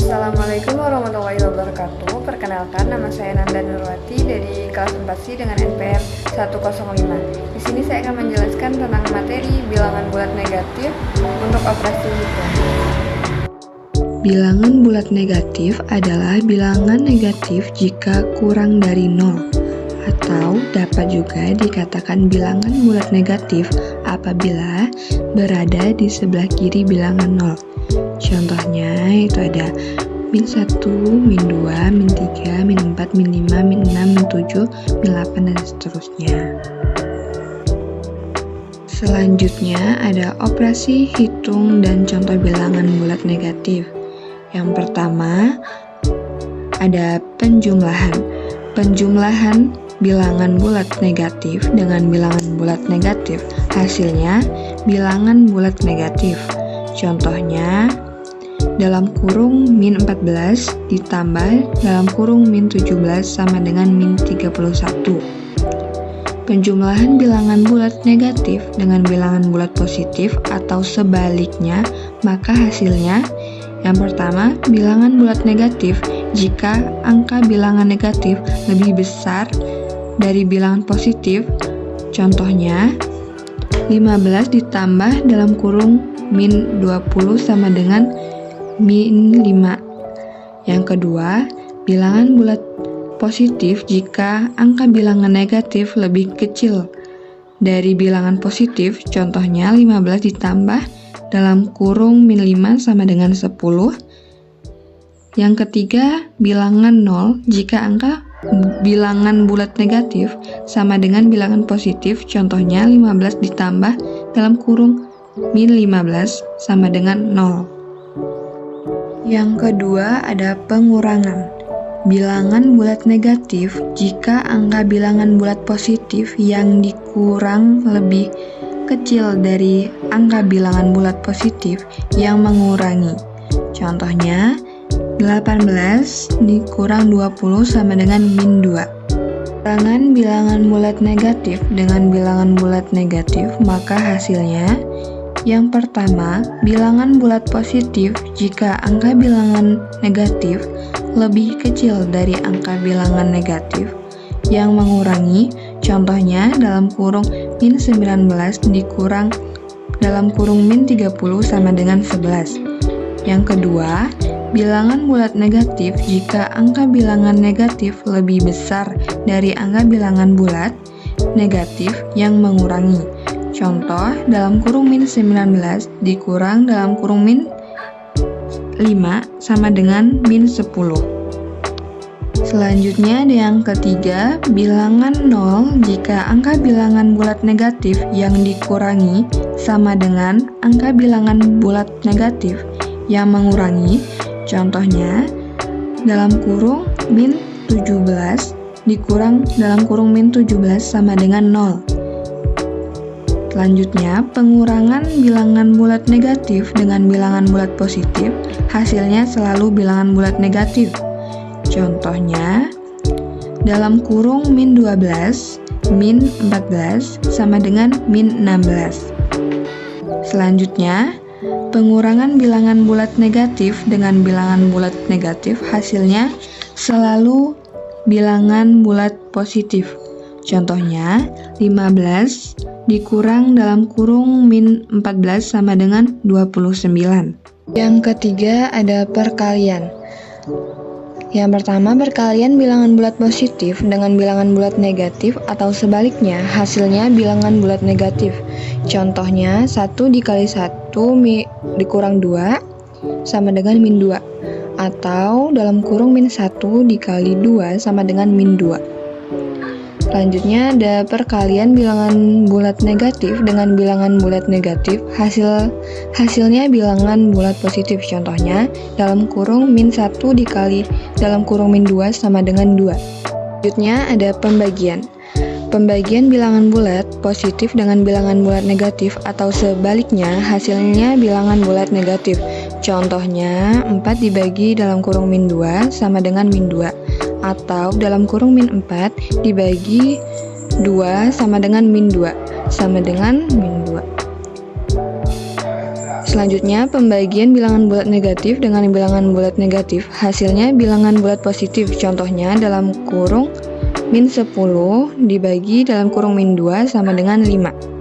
Assalamualaikum warahmatullahi wabarakatuh. Perkenalkan, nama saya Nanda Nurwati dari kelas 4C dengan NPM 105. Di sini saya akan menjelaskan tentang materi bilangan bulat negatif untuk operasi hitung. Bilangan bulat negatif adalah bilangan negatif jika kurang dari 0, atau dapat juga dikatakan bilangan bulat negatif apabila berada di sebelah kiri bilangan 0. Contohnya itu ada min 1, min 2, min 3, min 4, min 5, min 6, min 7, min 8, dan seterusnya. Selanjutnya ada operasi hitung dan contoh bilangan bulat negatif. Yang pertama ada penjumlahan. Penjumlahan bilangan bulat negatif dengan bilangan bulat negatif, hasilnya bilangan bulat negatif. Contohnya, dalam kurung min 14 ditambah dalam kurung min 17 sama dengan min 31. Penjumlahan bilangan bulat negatif dengan bilangan bulat positif atau sebaliknya, maka hasilnya yang pertama, bilangan bulat negatif jika angka bilangan negatif lebih besar dari bilangan positif. Contohnya, 15 ditambah dalam kurung min 20 sama dengan min 5. Yang kedua, bilangan bulat positif jika angka bilangan negatif lebih kecil dari bilangan positif. Contohnya 15 ditambah dalam kurung min 5 sama dengan 10. Yang ketiga, bilangan 0 jika angka bilangan bulat negatif sama dengan bilangan positif. Contohnya 15 ditambah dalam kurung min 15 sama dengan 0. Yang kedua ada pengurangan. Bilangan bulat negatif jika angka bilangan bulat positif yang dikurang lebih kecil dari angka bilangan bulat positif yang mengurangi. Contohnya 18 dikurang 20 sama dengan min 2. Pengurangan bilangan bulat negatif dengan bilangan bulat negatif, maka hasilnya yang pertama, bilangan bulat positif jika angka bilangan negatif lebih kecil dari angka bilangan negatif yang mengurangi. Contohnya dalam kurung min 19 dikurang dalam kurung min 30 sama dengan 11. Yang kedua, bilangan bulat negatif jika angka bilangan negatif lebih besar dari angka bilangan bulat negatif yang mengurangi. Contoh, dalam kurung min 19 dikurang dalam kurung min 5 sama dengan min 10. Selanjutnya ada yang ketiga, bilangan 0 jika angka bilangan bulat negatif yang dikurangi sama dengan angka bilangan bulat negatif yang mengurangi. Contohnya, dalam kurung min 17 dikurang dalam kurung min 17 sama dengan 0. Selanjutnya, pengurangan bilangan bulat negatif dengan bilangan bulat positif, hasilnya selalu bilangan bulat negatif. Contohnya, dalam kurung min 12, min 14 sama dengan min 16. Selanjutnya, pengurangan bilangan bulat negatif dengan bilangan bulat negatif, hasilnya selalu bilangan bulat positif. Contohnya, 15 dikurang dalam kurung min 14 sama dengan 29. Yang ketiga ada perkalian. Yang pertama, perkalian bilangan bulat positif dengan bilangan bulat negatif atau sebaliknya, hasilnya bilangan bulat negatif. Contohnya, 1 dikali 1 dikurang 2 sama dengan min 2. Atau dalam kurung min 1 dikali 2 sama dengan min 2. Selanjutnya ada perkalian bilangan bulat negatif dengan bilangan bulat negatif. Hasilnya bilangan bulat positif. Contohnya, dalam kurung min 1 dikali dalam kurung min 2 sama dengan 2. Selanjutnya ada pembagian. Pembagian bilangan bulat positif dengan bilangan bulat negatif atau sebaliknya, hasilnya bilangan bulat negatif. Contohnya, 4 dibagi dalam kurung min 2 sama dengan min 2. Atau dalam kurung min 4 dibagi 2 sama dengan min 2 sama dengan min 2. Selanjutnya, pembagian bilangan bulat negatif dengan bilangan bulat negatif. Hasilnya bilangan bulat positif. Contohnya, dalam kurung min 10 dibagi dalam kurung min 2 sama dengan 5.